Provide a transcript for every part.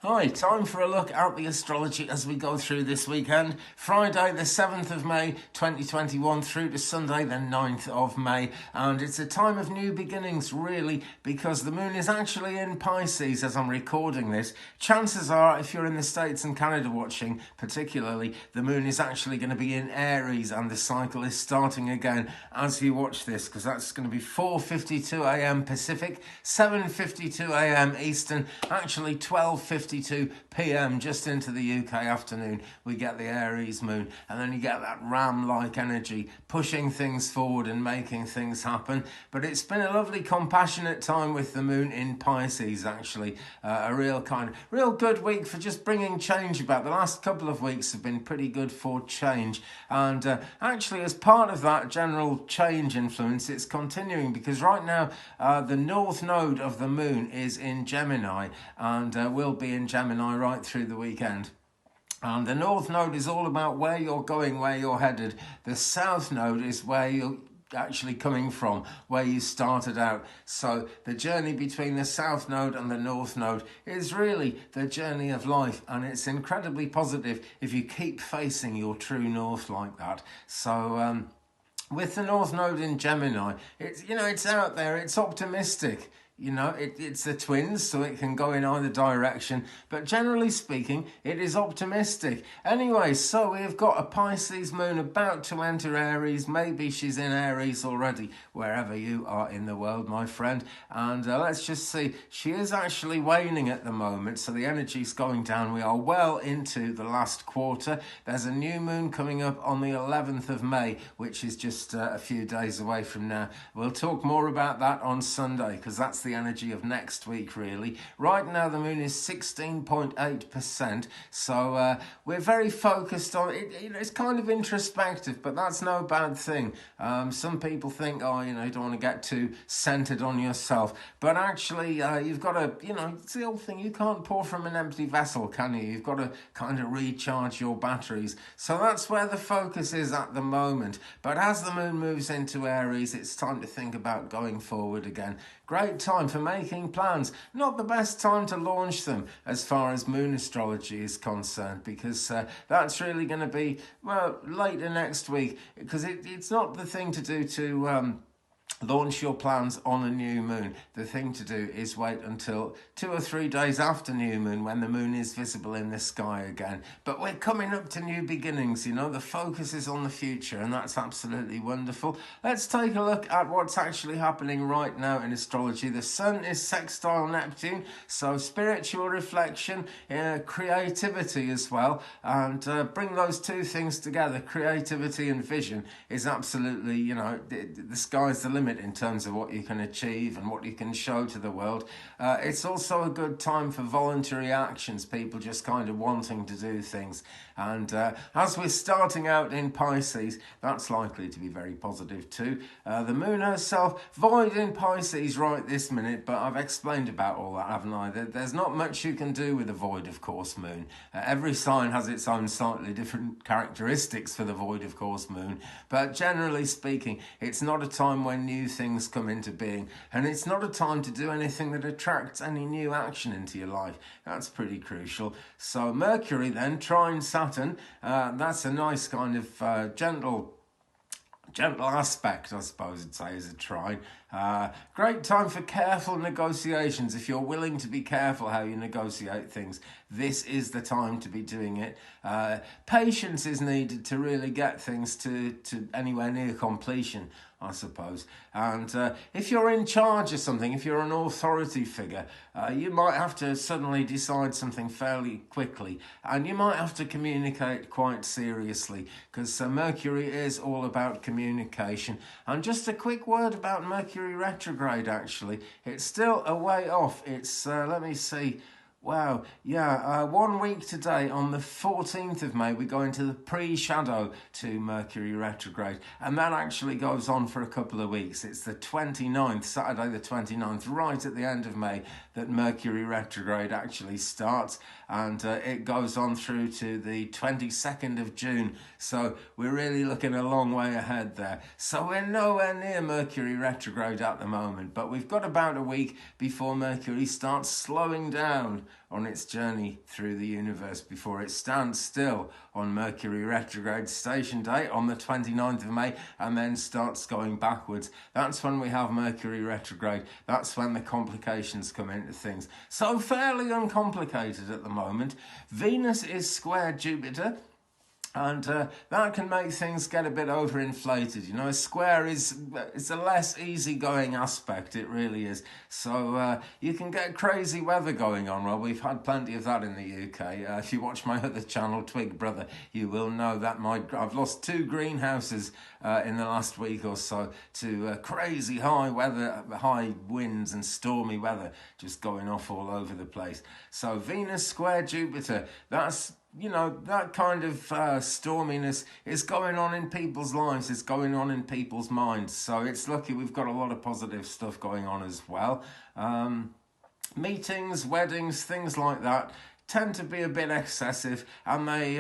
Hi, time for a look at the astrology as we go through this weekend. Friday the 7th of May 2021 through to Sunday the 9th of May. And it's a time of new beginnings really, because the moon is actually in Pisces as I'm recording this. Chances are, if you're in the States and Canada watching particularly, the moon is actually going to be in Aries and the cycle is starting again as you watch this, because that's going to be 4:52 a.m. Pacific, 7:52 a.m. Eastern, actually 12:52 p.m. just into the UK afternoon. We get the Aries moon, and then you get that ram-like energy pushing things forward and making things happen. But it's been a lovely compassionate time with the moon in Pisces, actually. A real good week for just bringing change about. The last couple of weeks have been pretty good for change, and actually as part of that general change influence, it's continuing, because right now the north node of the moon is in Gemini, and will be in Gemini right through the weekend. And the north node is all about where you're going, where you're headed. The south node is where you're actually coming from, where you started out. So the journey between the south node and the north node is really the journey of life, and it's incredibly positive if you keep facing your true north like that. So with the north node in Gemini, it's out there, it's optimistic. It's the twins, so it can go in either direction. But generally speaking, it is optimistic. Anyway, so we've got a Pisces moon about to enter Aries. Maybe she's in Aries already, wherever you are in the world, my friend. And let's just see. She is actually waning at the moment, so the energy's going down. We are well into the last quarter. There's a new moon coming up on the 11th of May, which is just a few days away from now. We'll talk more about that on Sunday, because that's the energy of next week, really. Right now the moon is 16.8%, so we're very focused on it. It's kind of introspective, but that's no bad thing. Some people think, you don't want to get too centered on yourself, but actually you've got to, it's the old thing, you can't pour from an empty vessel, can you? You've got to kind of recharge your batteries. So that's where the focus is at the moment. But as the moon moves into Aries, it's time to think about going forward again. Great time for making plans. Not the best time to launch them as far as moon astrology is concerned, because that's really going to be, later next week, because it's not the thing to do to launch your plans on a new moon. The thing to do is wait until 2 or 3 days after new moon, when the moon is visible in the sky again. But we're coming up to new beginnings, the focus is on the future, and that's absolutely wonderful. Let's take a look at what's actually happening right now in astrology. The sun is sextile Neptune, so spiritual reflection, creativity as well, and bring those two things together. Creativity and vision is absolutely, the sky's the limit in terms of what you can achieve and what you can show to the world. It's also a good time for voluntary actions, people just kind of wanting to do things. And as we're starting out in Pisces, that's likely to be very positive too. The moon herself, void in Pisces right this minute, but I've explained about all that, haven't I? There's not much you can do with a void of course moon. Every sign has its own slightly different characteristics for the void of course moon, but generally speaking, it's not a time when new things come into being, and it's not a time to do anything that attracts any new action into your life. That's pretty crucial. So Mercury then trine Saturn, that's a nice kind of gentle aspect, I suppose I'd say, as a trine. Great time for careful negotiations. If you're willing to be careful how you negotiate things, this is the time to be doing it. Patience is needed to really get things to anywhere near completion, I suppose. And if you're in charge of something, if you're an authority figure, you might have to suddenly decide something fairly quickly, and you might have to communicate quite seriously, because Mercury is all about communication. And just a quick word about Mercury Retrograde, actually. It's still a way off. It's, let me see, 1 week today, on the 14th of May, we go into the pre-shadow to Mercury Retrograde, and that actually goes on for a couple of weeks. It's the 29th, Saturday the 29th, right at the end of May, that Mercury Retrograde actually starts, and it goes on through to the 22nd of June, so we're really looking a long way ahead there. So we're nowhere near Mercury Retrograde at the moment, but we've got about a week before Mercury starts slowing down. on its journey through the universe before it stands still on Mercury retrograde station date on the 29th of May and then starts going backwards. That's when we have Mercury retrograde. That's when the complications come into things. So fairly uncomplicated at the moment. Venus is square Jupiter. And that can make things get a bit overinflated. You know, a square it's a less easygoing aspect, it really is. So you can get crazy weather going on. Well, we've had plenty of that in the UK. If you watch my other channel, Twig Brother, you will know that I've lost 2 greenhouses in the last week or so to crazy high weather, high winds and stormy weather just going off all over the place. So Venus square Jupiter, that's, you know, that kind of storminess is going on in people's lives, it's going on in people's minds. So it's lucky we've got a lot of positive stuff going on as well. Meetings, weddings, things like that tend to be a bit excessive, and they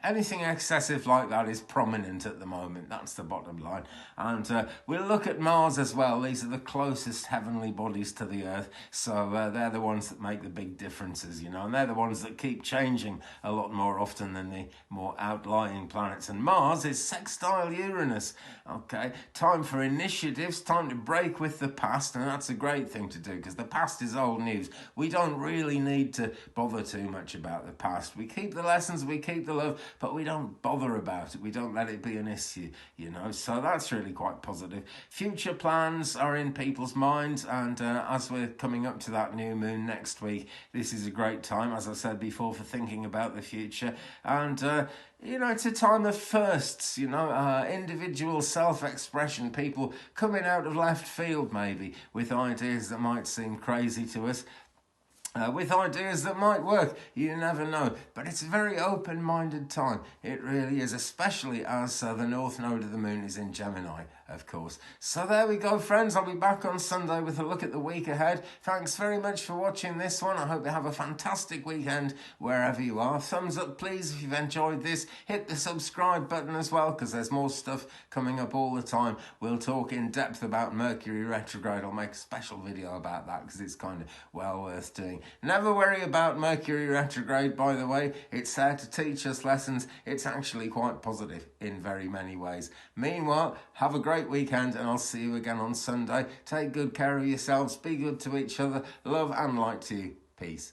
anything excessive like that is prominent at the moment. That's the bottom line. And we'll look at Mars as well. These are the closest heavenly bodies to the Earth, so they're the ones that make the big differences, you know, and they're the ones that keep changing a lot more often than the more outlying planets. And Mars is sextile Uranus. Okay, time for initiatives, time to break with the past, and that's a great thing to do because the past is old news. We don't really need to bother too much about the past. We keep the lessons, we keep the love, but we don't bother about it. We don't let it be an issue, you know, so that's really quite positive. Future plans are in people's minds, and as we're coming up to that new moon next week, this is a great time, as I said before, for thinking about the future. And you know, it's a time of firsts, you know, individual self-expression, people coming out of left field maybe with ideas that might seem crazy to us. With ideas that might work, you never know. But it's a very open-minded time. It really is, especially as the North Node of the Moon is in Gemini, of course. So there we go, friends. I'll be back on Sunday with a look at the week ahead. Thanks very much for watching this one. I hope you have a fantastic weekend wherever you are. Thumbs up, please, if you've enjoyed this. Hit the subscribe button as well, because there's more stuff coming up all the time. We'll talk in depth about Mercury retrograde. I'll make a special video about that because it's kind of well worth doing. Never worry about Mercury retrograde, by the way. It's there to teach us lessons. It's actually quite positive in very many ways. Meanwhile, have a great weekend, and I'll see you again on Sunday. Take good care of yourselves. Be good to each other. Love and light to you. Peace.